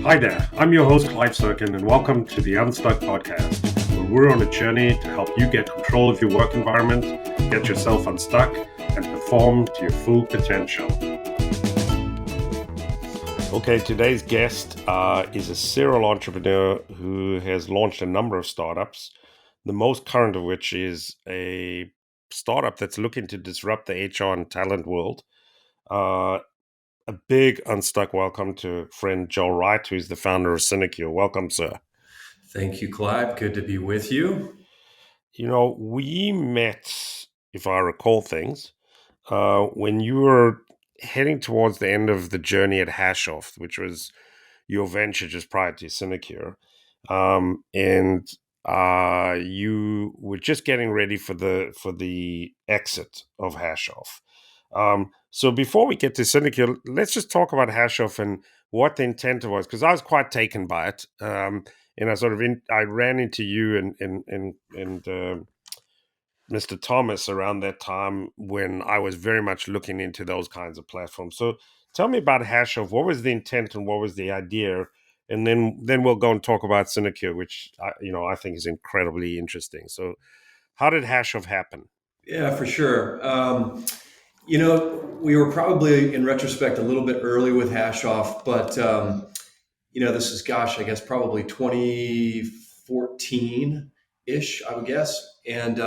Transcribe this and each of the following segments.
Hi there, I'm your host Clive Serkin, and welcome to the Unstuck podcast, where we're on a journey to help you get control of your work environment, get yourself unstuck, and perform to your full potential. Okay, today's guest is a serial entrepreneur who has launched a number of startups, the most current of which is a startup that's looking to disrupt the HR and talent world. A big Unstuck welcome to friend Joe Wright, who's the founder of Sinecure. Welcome, sir. Thank you, Clive. Good to be with you. You know, we met, if I recall things, when you were heading towards the end of the journey at Hashoff, which was your venture just prior to Sinecure. And you were just getting ready for the exit of Hashoff. So before we get to Sinecure, let's just talk about Hashoff and what the intent was, because I was quite taken by it. And I ran into you and Mr. Thomas around that time when I was very much looking into those kinds of platforms. So tell me about Hashoff. What was the intent and what was the idea? And then we'll go and talk about Sinecure, which I think is incredibly interesting. So how did Hashoff happen? Yeah, for sure. We were probably in retrospect a little bit early with Hashoff, but this is, gosh, I guess probably 2014 ish, I would guess. And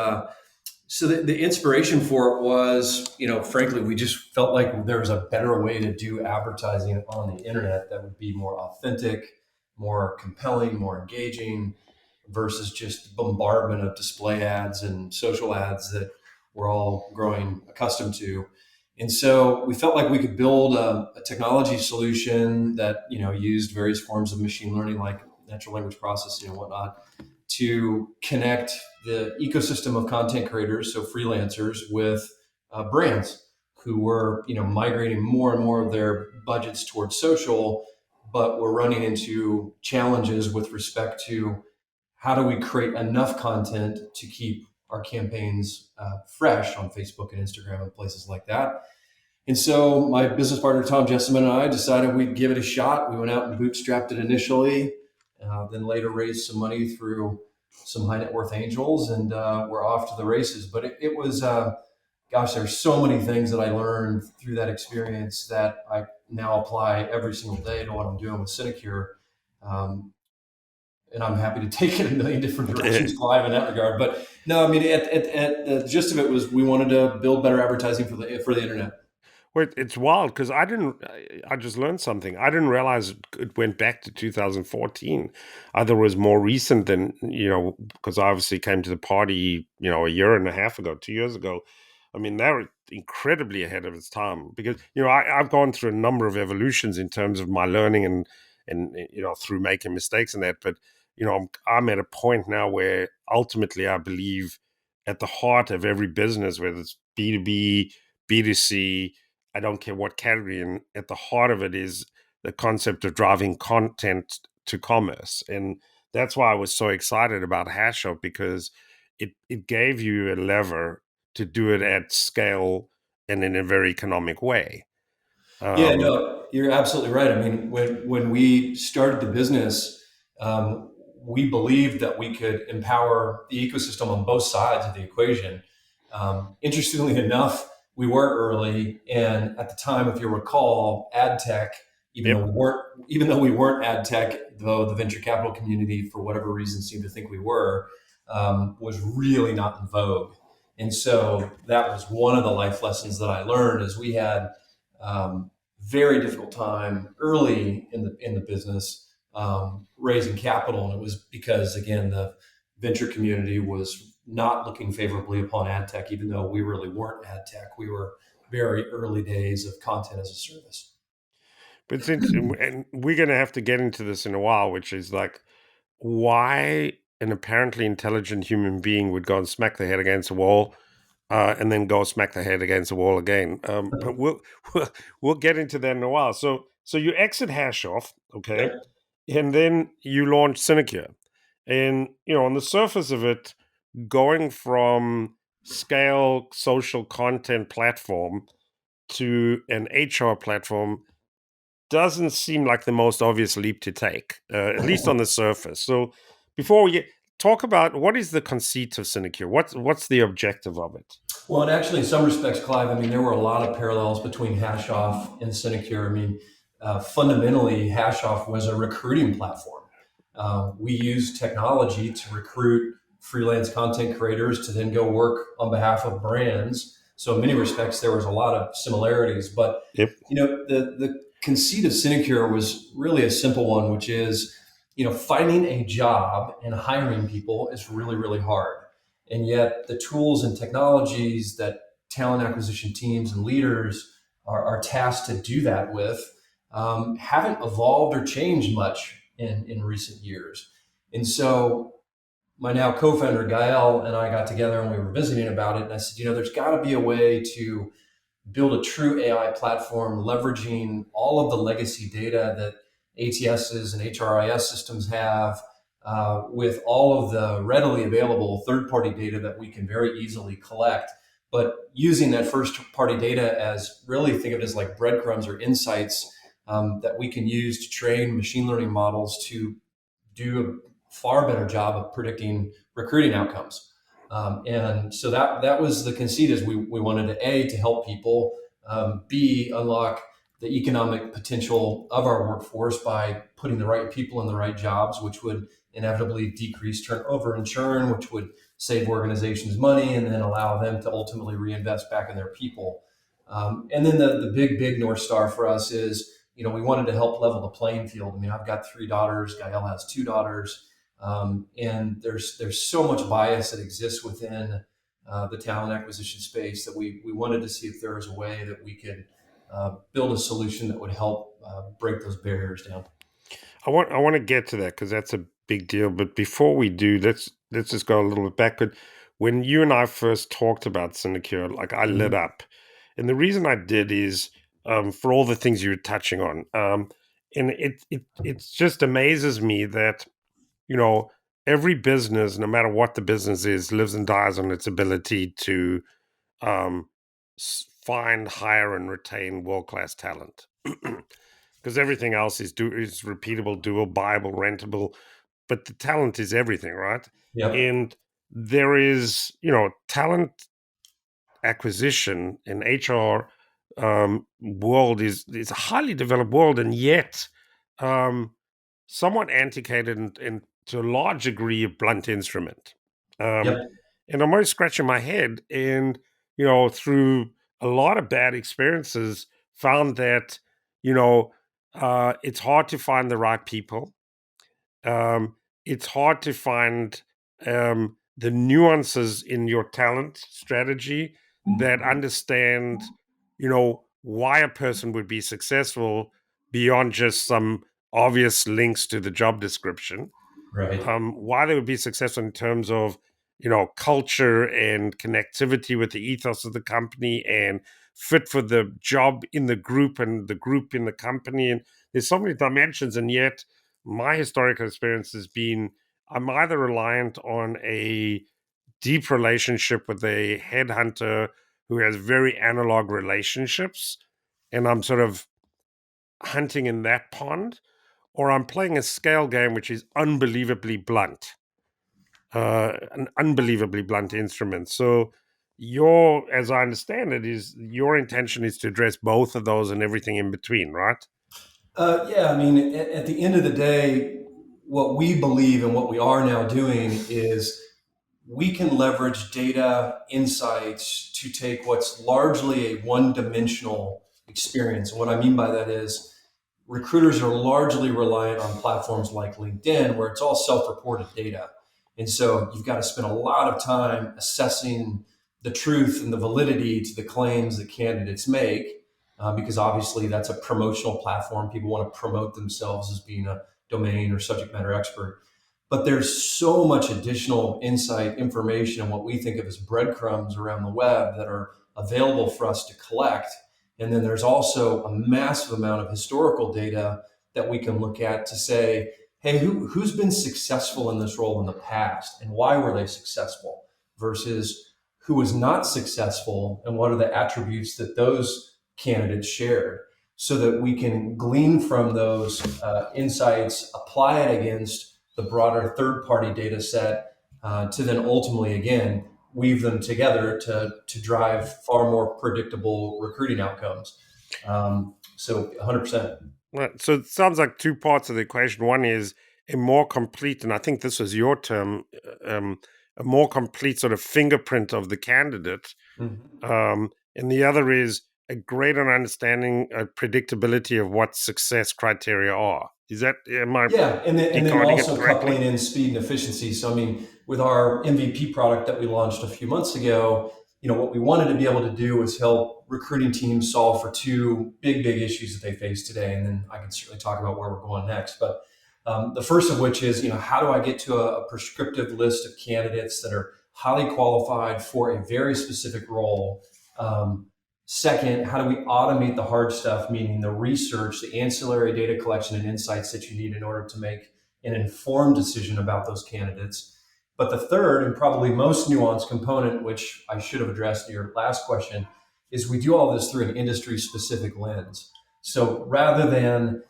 so the inspiration for it was, frankly, we just felt like there was a better way to do advertising on the internet that would be more authentic, more compelling, more engaging versus just bombardment of display ads and social ads that we're all growing accustomed to. And so we felt like we could build a technology solution that used various forms of machine learning, like natural language processing and whatnot, to connect the ecosystem of content creators, so freelancers, with brands who were migrating more and more of their budgets towards social, but were running into challenges with respect to how do we create enough content to keep our campaigns fresh on Facebook and Instagram and places like that. And so my business partner, Tom Jessamine, and I decided we'd give it a shot. We went out and bootstrapped it initially, then later raised some money through some high net worth angels, and we're off to the races. But it was, gosh, there's so many things that I learned through that experience that I now apply every single day to what I'm doing with Sinecure. Um, and I'm happy to take it a million different directions, Clive, in that regard. But no, I mean, at the gist of it was we wanted to build better advertising for the internet. Well, it's wild because I just learned something. I didn't realize it went back to 2014. I thought it was more recent than, because I obviously came to the party, a year and a half ago, 2 years ago. I mean, they were incredibly ahead of its time because, I've gone through a number of evolutions in terms of my learning and through making mistakes and that. But, I'm at a point now where ultimately I believe at the heart of every business, whether it's B2B, B2C, I don't care what category, and at the heart of it is the concept of driving content to commerce. And that's why I was so excited about Hashup, because it gave you a lever to do it at scale and in a very economic way. Yeah, Um, no, you're absolutely right. I mean, when we started the business, we believed that we could empower the ecosystem on both sides of the equation. Interestingly enough, we were early, and at the time, if you recall, ad tech, yep. even though we weren't ad tech, though the venture capital community, for whatever reason, seemed to think we were, was really not in vogue. And so that was one of the life lessons that I learned. Is we had very difficult time early in the business raising capital, and it was because again the venture community was not looking favorably upon ad tech, even though we really weren't ad tech. We were very early days of content as a service. But it's interesting, and we're going to have to get into this in a while, which is like why an apparently intelligent human being would go and smack their head against a wall and then go smack their head against the wall again. But we'll we'll get into that in a while. So you exit Hashoff, okay, Yep. and then you launch Sinecure, and on the surface of it, going from scale social content platform to an HR platform doesn't seem like the most obvious leap to take, at least on the surface. So before we talk about what is the conceit of Sinecure, what's the objective of it? Well, and actually, in some respects, Clive, I mean, there were a lot of parallels between HashOff and Sinecure. I mean, fundamentally, HashOff was a recruiting platform. We used technology to recruit freelance content creators to then go work on behalf of brands. So, in many respects, there was a lot of similarities. But Yep. the conceit of Sinecure was really a simple one, which is, finding a job and hiring people is really, really hard. And yet, the tools and technologies that talent acquisition teams and leaders are tasked to do that with haven't evolved or changed much in recent years. And so, my now co-founder Gael and I got together and we were visiting about it. And I said, there's got to be a way to build a true AI platform, leveraging all of the legacy data that ATSs and HRIS systems have, with all of the readily available third-party data that we can very easily collect. But using that first-party data as, really think of it as like breadcrumbs or insights, that we can use to train machine learning models to do a far better job of predicting recruiting outcomes. And so that was the conceit, is we wanted to help people, B, unlock the economic potential of our workforce by putting the right people in the right jobs, which would inevitably decrease turnover and churn, which would save organizations money and then allow them to ultimately reinvest back in their people. And then the big North Star for us is, we wanted to help level the playing field. I mean, I've got 3 daughters, Gael has 2 daughters. And there's so much bias that exists within the talent acquisition space that we wanted to see if there was a way that we could build a solution that would help break those barriers down. I want to get to that because that's a big deal. But before we do, let's just go a little bit back. But when you and I first talked about Sinecure, like I lit Mhm. up, and the reason I did is for all the things you were touching on, and it just amazes me that you know every business, no matter what the business is, lives and dies on its ability to um, find, hire, and retain world class talent. Because everything else is repeatable, doable, buyable, rentable, but the talent is everything, right? Yep. And there is, talent acquisition in HR world is a highly developed world, and yet um, somewhat antiquated and to a large degree a blunt instrument. Um, Yep. and I'm always scratching my head, and through a lot of bad experiences, found that you know it's hard to find the right people. Um, it's hard to find the nuances in your talent strategy that understand, why a person would be successful beyond just some obvious links to the job description. Right. Why they would be successful in terms of culture and connectivity with the ethos of the company and fit for the job in the group and the group in the company. And there's so many dimensions, and yet my historical experience has been I'm either reliant on a deep relationship with a headhunter who has very analog relationships, and I'm sort of hunting in that pond, or I'm playing a scale game which is unbelievably blunt, an unbelievably blunt instrument. So as I understand it, is your intention is to address both of those and everything in between, right? Yeah, I mean, at the end of the day, what we believe and what we are now doing is we can leverage data insights to take what's largely a one-dimensional experience. And what I mean by that is recruiters are largely reliant on platforms like LinkedIn, where it's all self-reported data. And so you've got to spend a lot of time assessing the truth and the validity to the claims that candidates make, because obviously that's a promotional platform. People want to promote themselves as being a domain or subject matter expert. But there's so much additional insight, information, and what we think of as breadcrumbs around the web that are available for us to collect. And then there's also a massive amount of historical data that we can look at to say, hey, who's been successful in this role in the past and why were they successful versus who was not successful and what are the attributes that those candidates shared. so that we can glean from those insights, apply it against the broader third-party data set, to then ultimately, again, weave them together to drive far more predictable recruiting outcomes. So 100%. Right. So it sounds like two parts of the equation. One is a more complete, and I think this was your term, a more complete sort of fingerprint of the candidate. Mhm. And the other is a greater understanding, predictability of what success criteria are. Is that, am I Yeah, and then decoding it also correctly? coupling in speed and efficiency. So I mean, with our MVP product that we launched a few months ago, what we wanted to be able to do was help recruiting teams solve for two big issues that they face today. And then I can certainly talk about where we're going next. But the first of which is, how do I get to a prescriptive list of candidates that are highly qualified for a very specific role? Um, Second, how do we automate the hard stuff, meaning the research, the ancillary data collection and insights that you need in order to make an informed decision about those candidates? But the third and probably most nuanced component, which I should have addressed in your last question, is we do all this through an industry specific lens. So rather than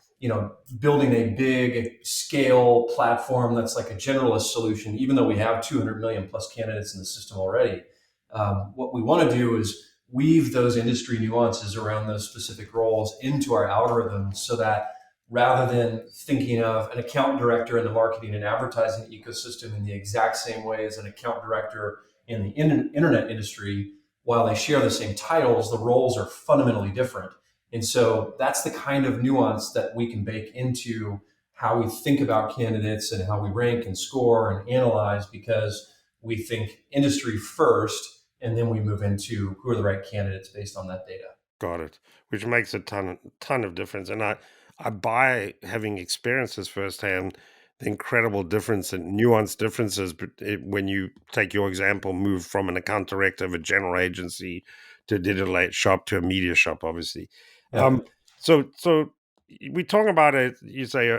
building a big scale platform that's like a generalist solution, even though we have 200 million plus candidates in the system already, what we want to do is weave those industry nuances around those specific roles into our algorithms so that rather than thinking of an account director in the marketing and advertising ecosystem in the exact same way as an account director in the internet industry, while they share the same titles, the roles are fundamentally different. And so that's the kind of nuance that we can bake into how we think about candidates and how we rank and score and analyze, because we think industry first and then we move into who are the right candidates based on that data. Got it. Which makes a ton of difference. And I buy, having experienced this firsthand, the incredible difference and nuanced differences when you take your example, move from an account director of a general agency to a digital shop to a media shop, obviously. Yeah. So we talk about you say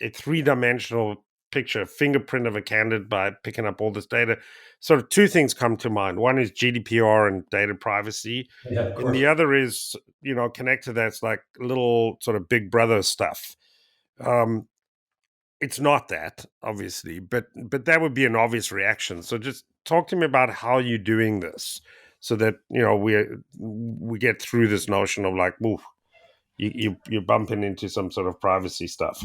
a three-dimensional picture, fingerprint of a candidate by picking up all this data. Sort of two things come to mind. One is GDPR and data privacy, Yeah, of and course. the other is, connected, that's like little sort of big brother stuff. Um, it's not that, obviously, but that would be an obvious reaction. So just talk to me about how you're doing this, so that we get through this notion of like, ooh, you're bumping into some sort of privacy stuff.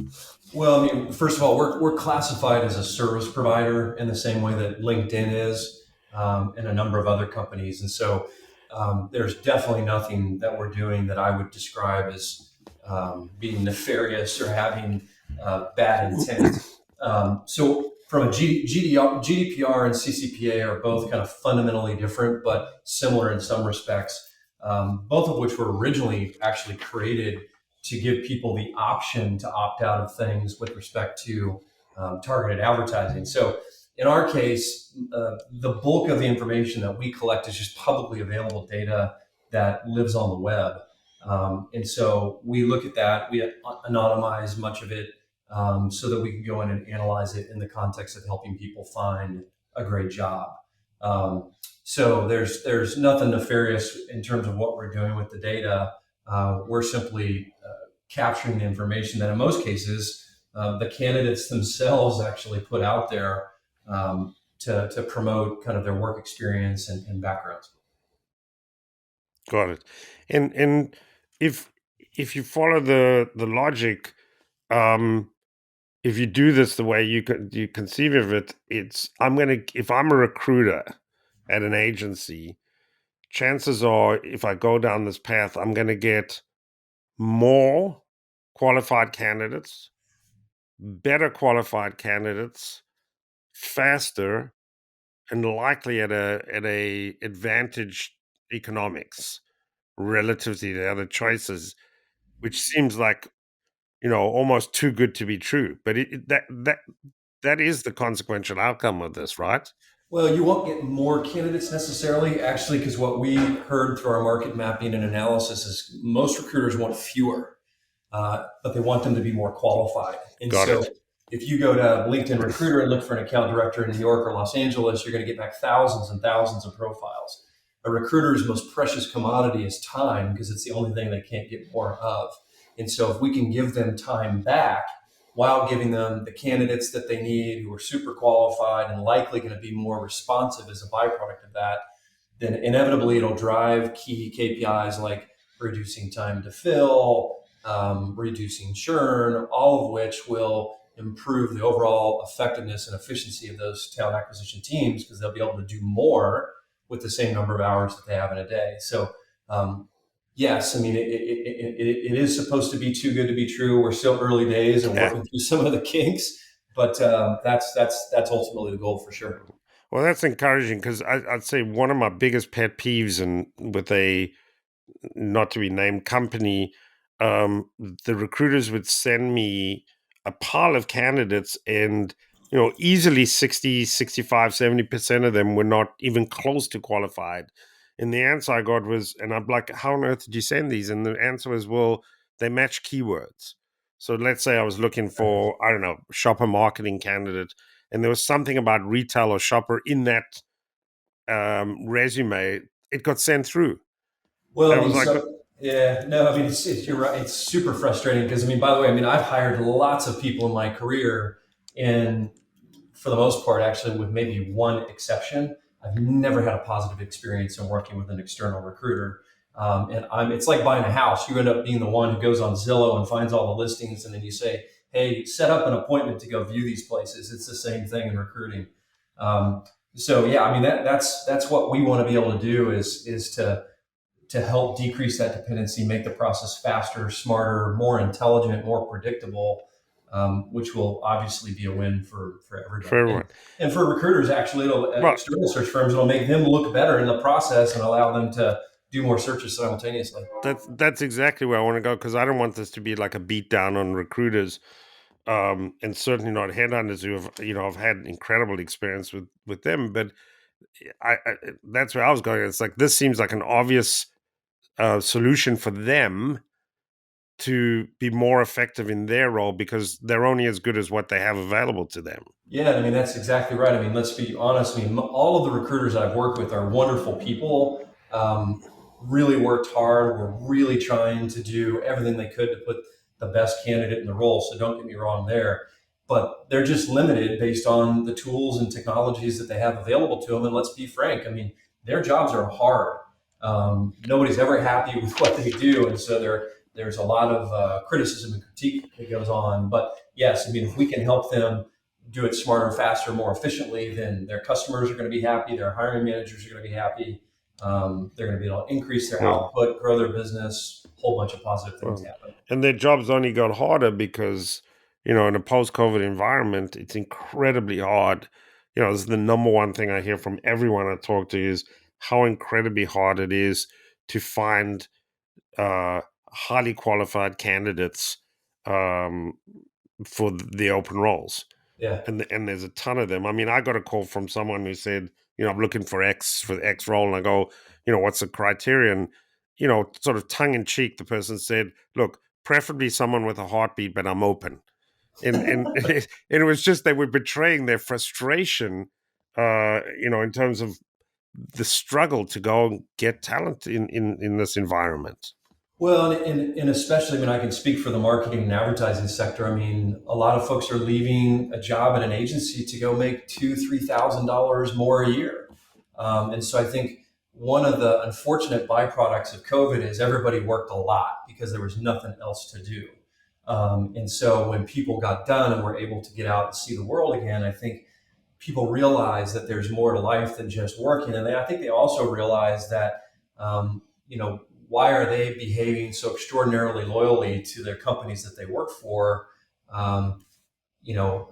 Well, I mean, first of all, we're classified as a service provider in the same way that LinkedIn is, and a number of other companies. And so there's definitely nothing that we're doing that I would describe as being nefarious or having bad intent. So from a GDPR and CCPA are both kind of fundamentally different, but similar in some respects, both of which were originally actually created to give people the option to opt out of things with respect to targeted advertising. So in our case, the bulk of the information that we collect is just publicly available data that lives on the web. And so we look at that, we anonymize much of it, so that we can go in and analyze it in the context of helping people find a great job. So there's nothing nefarious in terms of what we're doing with the data. We're simply capturing the information that in most cases the candidates themselves actually put out there, to promote kind of their work experience and backgrounds. Got it. And if you follow the logic, um, if you do this the way you conceive of it, it's if I'm a recruiter at an agency, chances are if I go down this path, I'm gonna get more qualified candidates, better qualified candidates, faster, and likely at a advantage economics relative to the other choices, which seems like, almost too good to be true. But that is the consequential outcome of this, right? Well, you won't get more candidates necessarily, actually, because what we heard through our market mapping and analysis is most recruiters want fewer, but they want them to be more qualified. And Got so it. if you go to LinkedIn Recruiter and look for an account director in New York or Los Angeles, you're going to get back thousands and thousands of profiles. a recruiter's most precious commodity is time because it's the only thing they can't get more of. And so if we can give them time back while giving them the candidates that they need who are super qualified and likely going to be more responsive as a byproduct of that, then inevitably it'll drive key KPIs like reducing time to fill, reducing churn, all of which will improve the overall effectiveness and efficiency of those talent acquisition teams because they'll be able to do more with the same number of hours that they have in a day. So, yes, I mean, it is supposed to be too good to be true. We're still early days and Yeah. working through some of the kinks, but that's ultimately the goal for sure. Well, that's encouraging because I'd say one of my biggest pet peeves, and with a not to be named company, the recruiters would send me a pile of candidates, and easily 60, 65, 70% of them were not even close to qualified. And the answer I got was, and I'm like, how on earth did you send these? And the answer was, well, they match keywords. So let's say I was looking for, I don't know, shopper marketing candidate, and there was something about retail or shopper in that resume. It got sent through. Well, And I I mean, was like, yeah, no, I mean, you're right. It's super frustrating because, I mean, by the way, I mean, I've hired lots of people in my career, and for the most part, actually, with maybe one exception, I've never had a positive experience in working with an external recruiter. It's like buying a house. You end up being the one who goes on Zillow and finds all the listings, and then you say, "Hey, set up an appointment to go view these places." It's the same thing in recruiting. Um, so yeah, I mean, that's what we want to be able to do is to help decrease that dependency, make the process faster, smarter, more intelligent, more predictable, which will obviously be a win for for everybody. everyone. And for recruiters, actually, Well, external search firms, it'll make them look better in the process and allow them to do more searches simultaneously. that's exactly where I want to go, because I don't want this to be like a beat down on recruiters, and certainly not headhunters who have I've had incredible experience with them. But I that's where I was going. It's like this seems like an obvious solution for them to be more effective in their role, because they're only as good as what they have available to them. Yeah, I mean that's exactly right. I mean, let's be honest. I mean, all of the recruiters I've worked with are wonderful people. Really worked hard. Were really trying to do everything they could to put the best candidate in the role. So don't get me wrong there, but they're just limited based on the tools and technologies that they have available to them. And let's be frank. I mean, their jobs are hard. Nobody's ever happy with what they do, and so there's a lot of criticism and critique that goes on. But yes, I mean, if we can help them do it smarter, faster, more efficiently, then their customers are going to be happy. Their hiring managers are going to be happy. They're going to be able to increase their Well, output, grow their business, a whole bunch of positive things well, happen. and their jobs only got harder because in a post-COVID environment, it's incredibly hard. This is the number one thing I hear from everyone I talk to is how incredibly hard it is to find uh, highly qualified candidates, um, for the open roles. Yeah. And there's a ton of them. I mean, I got a call from someone who said, I'm looking for X for the X role, and I go, what's the criterion? Sort of tongue in cheek, the person said, look, preferably someone with a heartbeat, but I'm open. And and it was just they were betraying their frustration, in terms of the struggle to go and get talent in this environment. Well, and especially when I can speak for the marketing and advertising sector, I mean, a lot of folks are leaving a job at an agency to go make $2,000, $3,000 more a year, and so I think one of the unfortunate byproducts of COVID is everybody worked a lot because there was nothing else to do, and so when people got done and were able to get out and see the world again, I think people realize that there's more to life than just working, and I think they also realize that why are they behaving so extraordinarily loyally to their companies that they work for, um,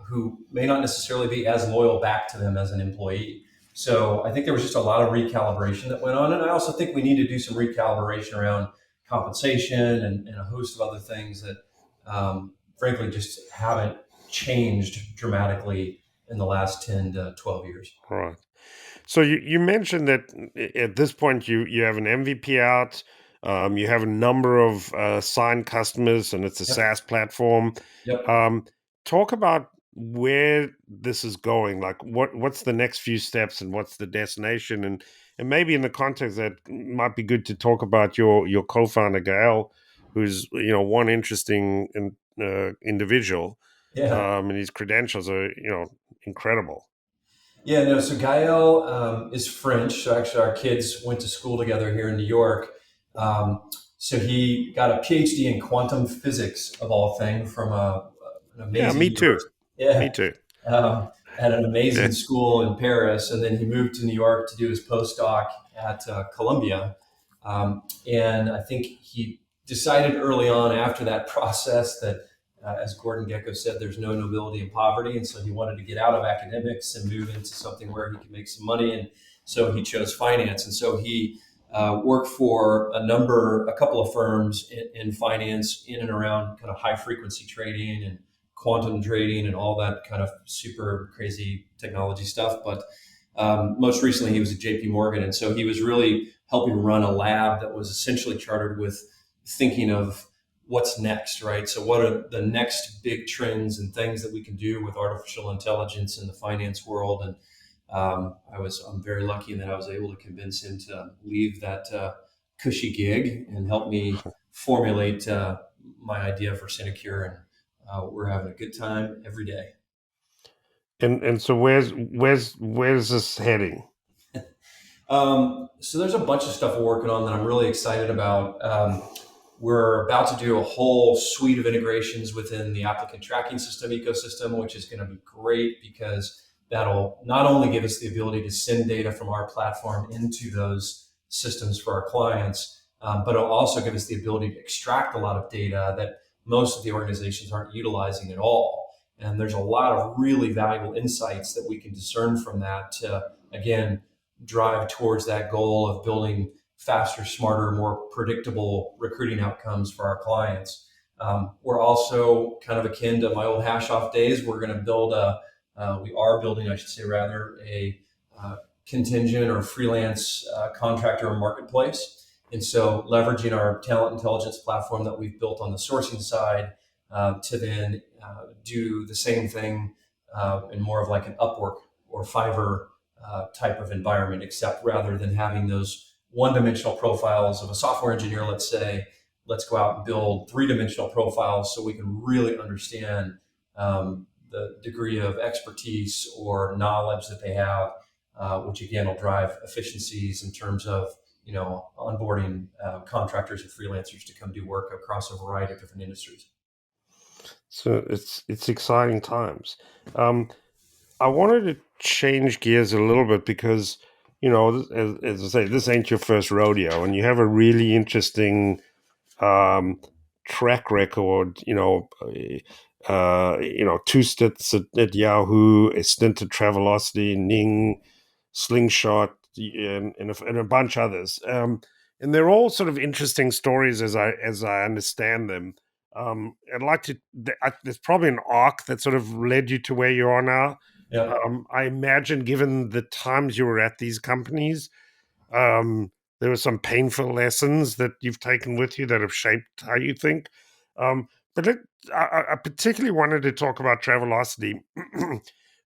who may not necessarily be as loyal back to them as an employee. So I think there was just a lot of recalibration that went on, and I also think we need to do some recalibration around compensation and a host of other things that, frankly, just haven't changed dramatically in the last 10 to 12 years. All right. So you mentioned that at this point you have an MVP out, you have a number of signed customers, and it's a Yep. SaaS platform. Yep. Um, Talk about where this is going. Like what's the next few steps, and what's the destination, And maybe in the context that might be good to talk about your co-founder Gael, who's one interesting individual, Yeah. and his credentials are incredible. Yeah, no. So Gael is French. So actually, our kids went to school together here in New York. So he got a PhD in quantum physics, of all things, from an Yeah, amazing me too. university. Me Yeah, too. at an Yeah. amazing school in Paris, and then he moved to New York to do his postdoc at Columbia. And I think he decided early on after that process that, as Gordon Gekko said, there's no nobility in poverty. And so he wanted to get out of academics and move into something where he could make some money. And so he chose finance. And so he worked for a couple of firms in finance in and around kind of high frequency trading and quantum trading and all that kind of super crazy technology stuff. But most recently, he was at JP Morgan. And so he was really helping run a lab that was essentially chartered with thinking of what's next, right? So, what are the next big trends and things that we can do with artificial intelligence in the finance world? And I'm very lucky in that I was able to convince him to leave that cushy gig and help me formulate my idea for Sinecure. And we're having a good time every day. And so where's this heading? So there's a bunch of stuff we're working on that I'm really excited about. We're about to do a whole suite of integrations within the applicant tracking system ecosystem, which is going to be great because that'll not only give us the ability to send data from our platform into those systems for our clients, but it'll also give us the ability to extract a lot of data that most of the organizations aren't utilizing at all. And there's a lot of really valuable insights that we can discern from that to, again, drive towards that goal of building faster, smarter, more predictable recruiting outcomes for our clients. We're also kind of akin to my old hash off days. We are building, I should say, rather, a contingent or freelance contractor marketplace. And so leveraging our talent intelligence platform that we've built on the sourcing side to then do the same thing in more of like an Upwork or Fiverr type of environment, except rather than having those one-dimensional profiles of a software engineer, let's say, let's go out and build three-dimensional profiles so we can really understand the degree of expertise or knowledge that they have, which again will drive efficiencies in terms of onboarding contractors and freelancers to come do work across a variety of different industries. So it's exciting times. Um, I wanted to change gears a little bit because, as I say, this ain't your first rodeo, and you have a really interesting um, track record. Two stints at Yahoo, a stint at Travelocity, Ning, Slingshot, and a bunch others. And they're all sort of interesting stories as I understand them. I'd like to. There's probably an arc that sort of led you to where you are now. Yeah. I imagine, given the times you were at these companies, um, there were some painful lessons that you've taken with you that have shaped how you think. But I particularly wanted to talk about Travelocity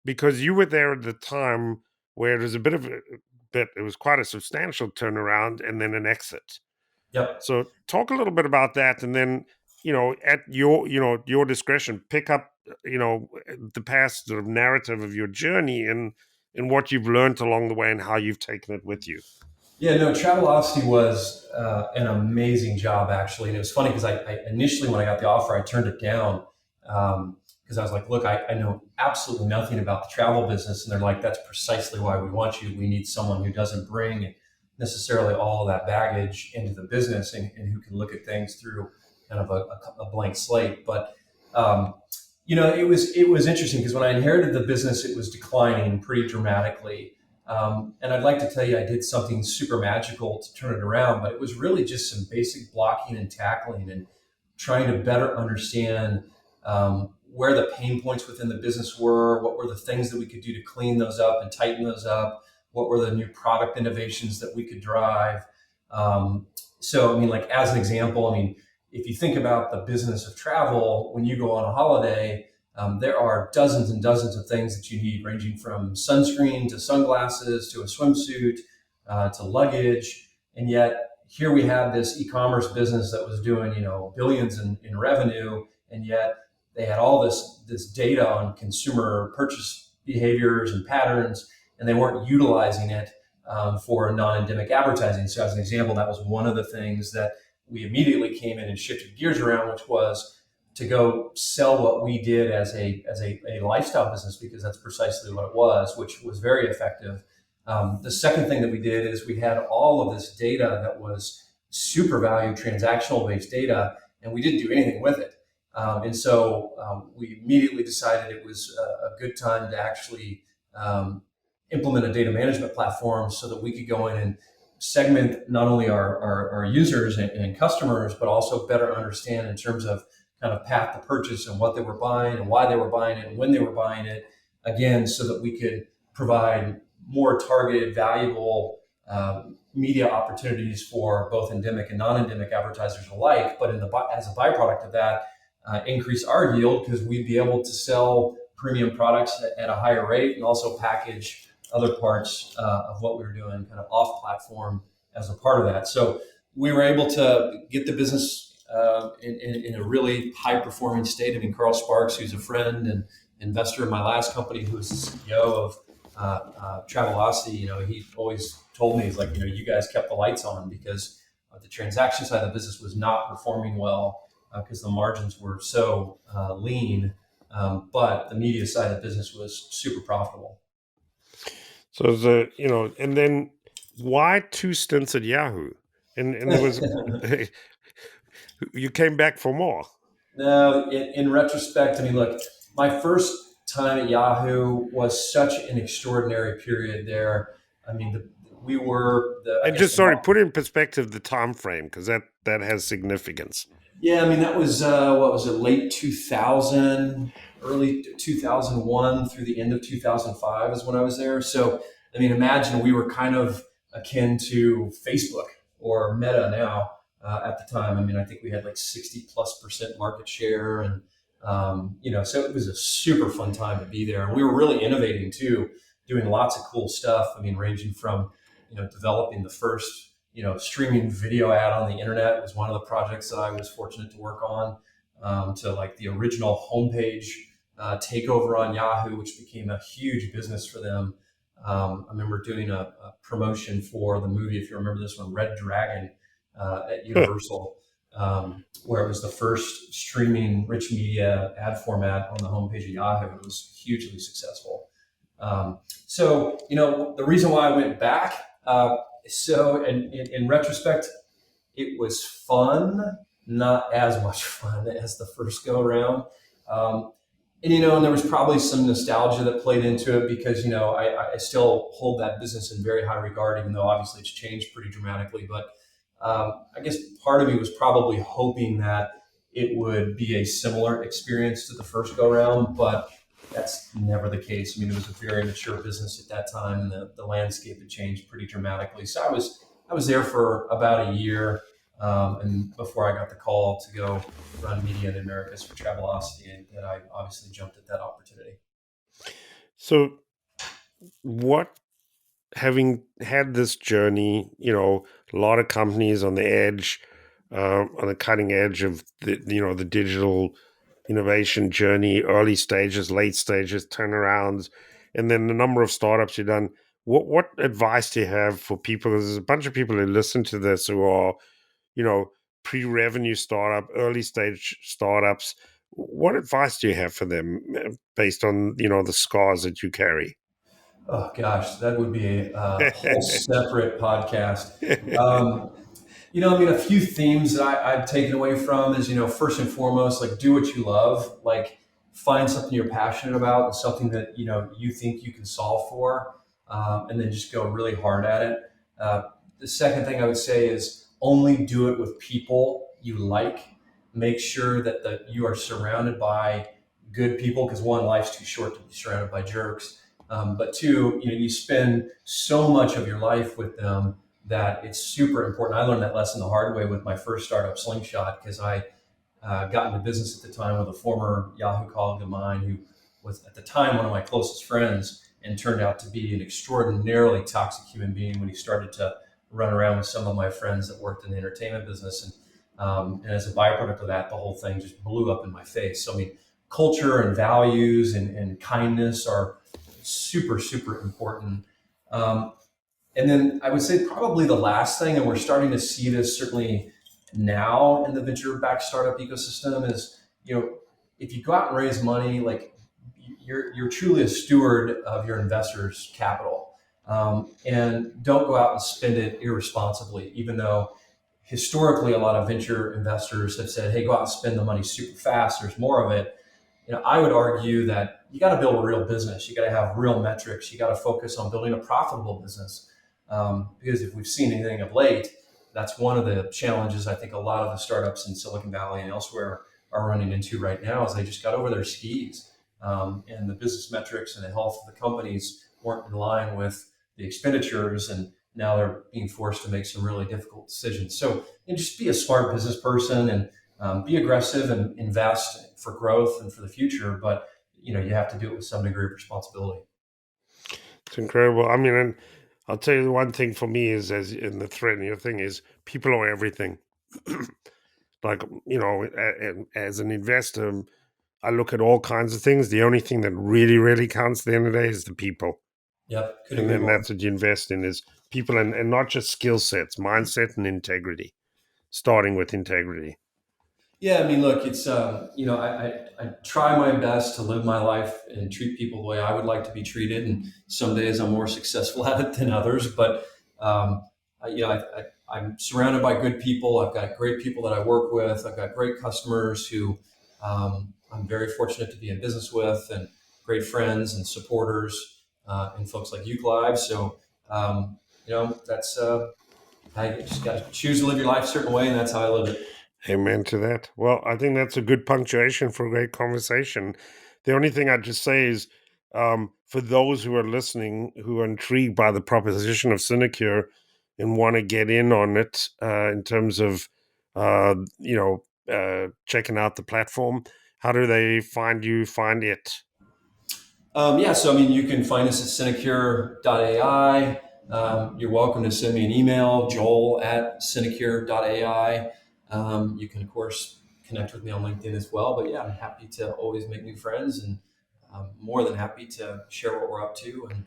because you were there at the time where it was it was quite a substantial turnaround and then an exit. Yep. So talk a little bit about that, and then at your discretion, pick up the past sort of narrative of your journey and what you've learned along the way and how you've taken it with you. Yeah, no, Travelocity was an amazing job, actually. And it was funny because I initially, when I got the offer, I turned it down because I was like, look, I know absolutely nothing about the travel business. And they're like, that's precisely why we want you. We need someone who doesn't bring necessarily all of that baggage into the business and who can look at things through kind of a blank slate. But it was interesting because when I inherited the business, it was declining pretty dramatically. And I'd like to tell you I did something super magical to turn it around, but it was really just some basic blocking and tackling and trying to better understand where the pain points within the business were, what were the things that we could do to clean those up and tighten those up, what were the new product innovations that we could drive. So, I mean, like as an example, I mean, if you think about the business of travel, when you go on a holiday, there are dozens and dozens of things that you need, ranging from sunscreen to sunglasses to a swimsuit to luggage. And yet here we had this e-commerce business that was doing, billions in revenue. And yet they had all this data on consumer purchase behaviors and patterns, and they weren't utilizing it for non-endemic advertising. So as an example, that was one of the things that we immediately came in and shifted gears around, which was to go sell what we did as a lifestyle business, because that's precisely what it was, which was very effective. The second thing that we did is we had all of this data that was super value transactional based data, and we didn't do anything with it. And so we immediately decided it was a good time to actually implement a data management platform so that we could go in and segment not only our users and customers, but also better understand in terms of kind of path to purchase and what they were buying and why they were buying it and when they were buying it, again, so that we could provide more targeted, valuable media opportunities for both endemic and non-endemic advertisers alike. But as a byproduct of that, increase our yield, because we'd be able to sell premium products at a higher rate and also package other parts of what we were doing kind of off platform as a part of that. So we were able to get the business in a really high performing state. I mean, Carl Sparks, who's a friend and investor in my last company, who was the CEO of Travelocity, he always told me, he's like, you guys kept the lights on, because the transaction side of the business was not performing well because the margins were so lean, but the media side of the business was super profitable. So and then why 2 stints at Yahoo? And there was you came back for more. No, in retrospect, I mean, look, my first time at Yahoo was such an extraordinary period there. I mean, we were the, I And guess, just sorry, put in perspective the time frame, because that has significance. yeah, I mean, that was, what was it, late 2000, early 2001 through the end of 2005 is when I was there. So, I mean, imagine we were kind of akin to Facebook or Meta now at the time. I mean, I think we had like 60+% market share. And, so it was a super fun time to be there. And we were really innovating too, doing lots of cool stuff. I mean, ranging from, developing the first streaming video ad on the internet was one of the projects that I was fortunate to work on, to like the original homepage takeover on Yahoo, which became a huge business for them. I remember doing a promotion for the movie, if you remember this one, Red Dragon, at Universal, where it was the first streaming rich media ad format on the homepage of Yahoo. It was hugely successful. So the reason why I went back, so in retrospect, it was fun, not as much fun as the first go around. And there was probably some nostalgia that played into it, because, I still hold that business in very high regard, even though obviously it's changed pretty dramatically. But I guess part of me was probably hoping that it would be a similar experience to the first go around, but that's never the case. I mean, it was a very mature business at that time, and the landscape had changed pretty dramatically. So I was there for about a year, and before I got the call to go run media in the Americas for Travelocity, and I obviously jumped at that opportunity. So, having had this journey, a lot of companies on the edge, on the cutting edge of the digital innovation journey, early stages, late stages, turnarounds, and then the number of startups you've done. What advice do you have for people? There's a bunch of people who listen to this who are, pre-revenue startup, early stage startups. What advice do you have for them based on, the scars that you carry? Oh gosh, that would be a whole separate podcast. Um, I mean, a few themes that I've taken away from is, first and foremost, like, do what you love, like find something you're passionate about and something that, you think you can solve for, and then just go really hard at it. Uh, the second thing I would say is only do it with people you like. Make sure that you are surrounded by good people, because one, life's too short to be surrounded by jerks. But two, you spend so much of your life with them that it's super important. I learned that lesson the hard way with my first startup, Slingshot, because I got into business at the time with a former Yahoo colleague of mine who was at the time one of my closest friends. and turned out to be an extraordinarily toxic human being when he started to run around with some of my friends that worked in the entertainment business. And as a byproduct of that, the whole thing just blew up in my face. So, I mean, culture and values and kindness are super, super important. And then I would say probably the last thing, and we're starting to see this certainly now in the venture-backed startup ecosystem, is, if you go out and raise money, like you're truly a steward of your investors' capital, and don't go out and spend it irresponsibly. Even though historically a lot of venture investors have said, "Hey, go out and spend the money super fast. There's more of it." I would argue that you got to build a real business. You got to have real metrics. You got to focus on building a profitable business. Because if we've seen anything of late, that's one of the challenges I think a lot of the startups in Silicon Valley and elsewhere are running into right now, is they just got over their skis. And the business metrics and the health of the companies weren't in line with the expenditures, and now they're being forced to make some really difficult decisions. So just be a smart business person and be aggressive and invest for growth and for the future, but you have to do it with some degree of responsibility. It's incredible. I mean, and I'll tell you the one thing for me is, as in the thread in your thing, is people are everything. Like, as an investor, I look at all kinds of things. The only thing that really, really counts at the end of the day is the people. Yep. And then that's what you invest in, is people, and not just skill sets, mindset and integrity, starting with integrity. Yeah, I mean, look, it's I try my best to live my life and treat people the way I would like to be treated, and some days I'm more successful at it than others. But I'm surrounded by good people. I've got great people that I work with. I've got great customers who I'm very fortunate to be in business with, and great friends and supporters and folks like Recalibration. So that's I just got to choose to live your life a certain way, and that's how I live it. Amen to that. Well, I think that's a good punctuation for a great conversation. The only thing I'd just say is, for those who are listening, who are intrigued by the proposition of Sinecure and want to get in on it, in terms of, checking out the platform, how do they find it? So you can find us at Sinecure.ai. You're welcome to send me an email, joel@Sinecure.ai. You can, of course, connect with me on LinkedIn as well. But yeah, I'm happy to always make new friends, and more than happy to share what we're up to and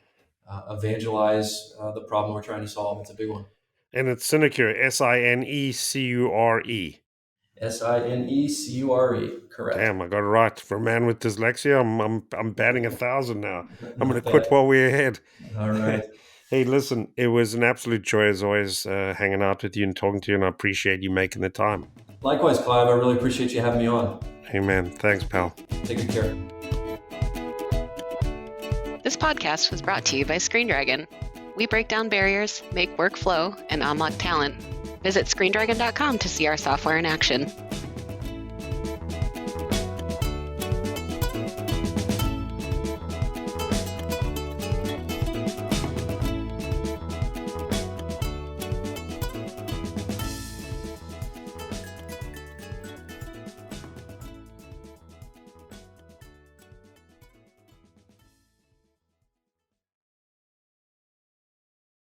evangelize the problem we're trying to solve. It's a big one. And it's Sinecure, Sinecure. Sinecure, correct. Damn, I got it right. For a man with dyslexia, I'm batting 1,000 now. I'm going to quit while we're ahead. All right. Hey, listen, it was an absolute joy as always, hanging out with you and talking to you, and I appreciate you making the time. Likewise, Clive. I really appreciate you having me on. Hey, man. Thanks, pal. Take good care. This podcast was brought to you by Screen Dragon. We break down barriers, make work flow, and unlock talent. Visit ScreenDragon.com to see our software in action.